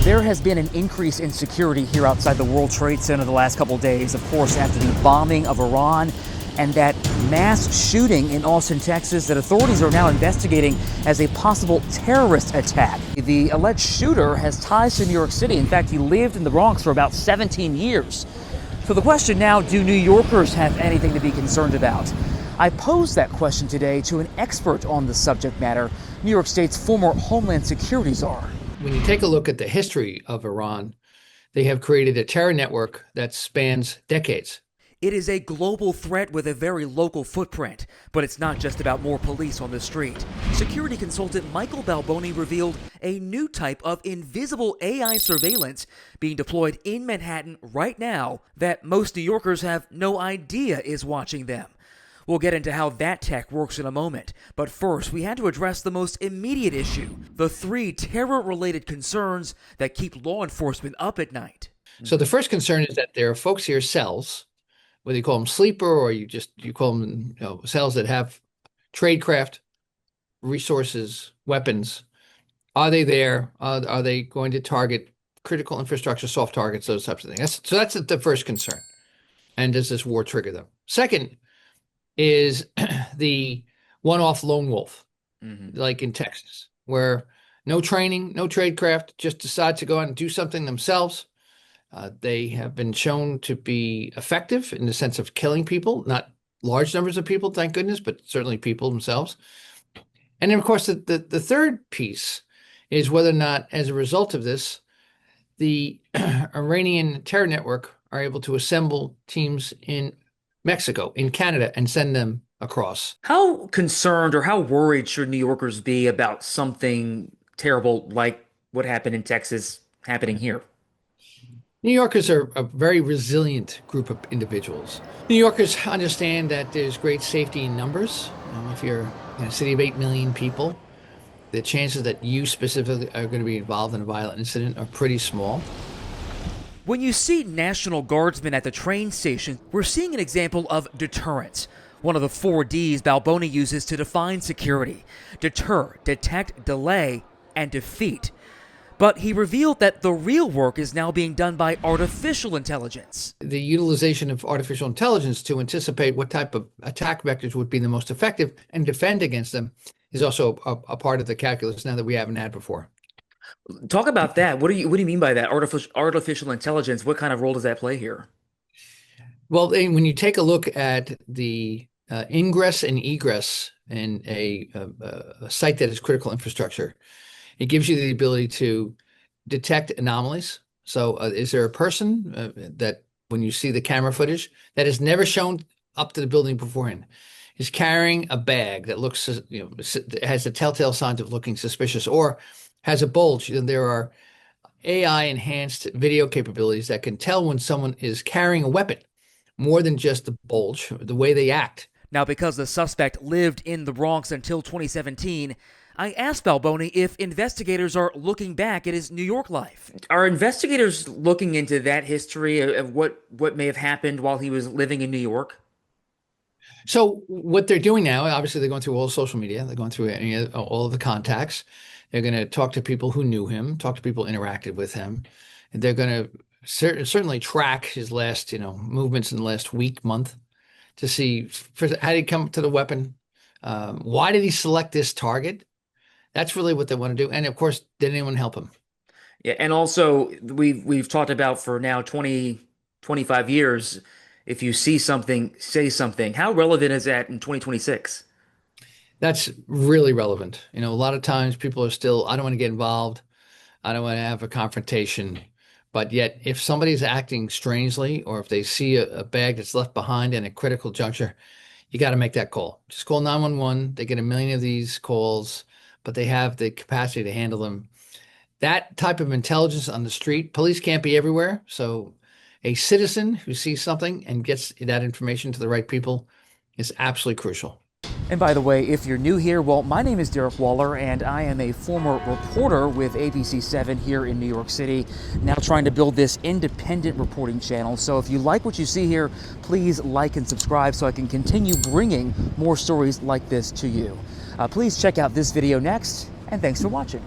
There has been an increase in security here outside the World Trade Center the last couple days, of course, after the bombing of Iran and that mass shooting in Austin, Texas, that authorities are now investigating as a possible terrorist attack. The alleged shooter has ties to New York City. In fact, he lived in the Bronx for about 17 years. So the question now, do New Yorkers have anything to be concerned about? I posed that question today to an expert on the subject matter, New York State's former Homeland Security czar. When you take a look at the history of Iran, they have created a terror network that spans decades. It is a global threat with a very local footprint, but it's not just about more police on the street. Security consultant Michael Balboni revealed a new type of invisible AI surveillance being deployed in Manhattan right now that most New Yorkers have no idea is watching them. We'll get into how that tech works in a moment, but first we had to address the most immediate issue, the 3 terror-related concerns that keep law enforcement up at night. So the first concern is that there are folks here, cells, whether you call them sleeper or you call them cells that have tradecraft, resources, weapons. Are they there? Are they going to target critical infrastructure, soft targets, those types of things? So that's the first concern. And does this war trigger them? Second is the one-off lone wolf, like in Texas, where no training, no tradecraft, just decide to go out and do something themselves. They have been shown to be effective in the sense of killing people, not large numbers of people, thank goodness, but certainly people themselves. And then, of course, the third piece is whether or not, as a result of this, the Iranian terror network are able to assemble teams in Mexico, in Canada, and send them across. How concerned or how worried should New Yorkers be about something terrible like what happened in Texas happening here? New Yorkers are a very resilient group of individuals. New Yorkers understand that there's great safety in numbers. If you're in a city of 8 million people, the chances that you specifically are going to be involved in a violent incident are pretty small. When you see National Guardsmen at the train station, we're seeing an example of deterrence. One of the 4 Ds Balboni uses to define security: deter, detect, delay, and defeat. But he revealed that the real work is now being done by artificial intelligence. The utilization of artificial intelligence to anticipate what type of attack vectors would be the most effective and defend against them is also a part of the calculus now that we haven't had before. Talk about that. What do you mean by that? Artificial intelligence, what kind of role does that play here? Well, when you take a look at the ingress and egress in a site that is critical infrastructure, it gives you the ability to detect anomalies. So is there a person that, when you see the camera footage, that is never shown up to the building beforehand, is carrying a bag that looks, has the telltale signs of looking suspicious, or has a bulge? And there are AI-enhanced video capabilities that can tell when someone is carrying a weapon, more than just the bulge, the way they act. Now, because the suspect lived in the Bronx until 2017, I asked Balboni if investigators are looking back at his New York life. Are investigators looking into that history of what may have happened while he was living in New York? So what they're doing now, obviously they're going through all social media. They're going through all of the contacts. They're going to talk to people who knew him, talk to people who interacted with him. And they're going to certainly track his last, movements in the last week, month, to see how did he come to the weapon? Why did he select this target? That's really what they want to do. And of course, did anyone help him? Yeah, and also we've talked about for now 25 years, if you see something, say something. How relevant is that in 2026? That's really relevant. A lot of times people are still, I don't want to get involved. I don't want to have a confrontation. But yet, if somebody's acting strangely, or if they see a bag that's left behind in a critical juncture, you got to make that call. Just call 911. They get a million of these calls, but they have the capacity to handle them. That type of intelligence on the street, police can't be everywhere. So a citizen who sees something and gets that information to the right people is absolutely crucial. And by the way, if you're new here, well, my name is Derek Waller, and I am a former reporter with ABC7 here in New York City, now trying to build this independent reporting channel. So if you like what you see here, please like and subscribe so I can continue bringing more stories like this to you. Please check out this video next, and thanks for watching.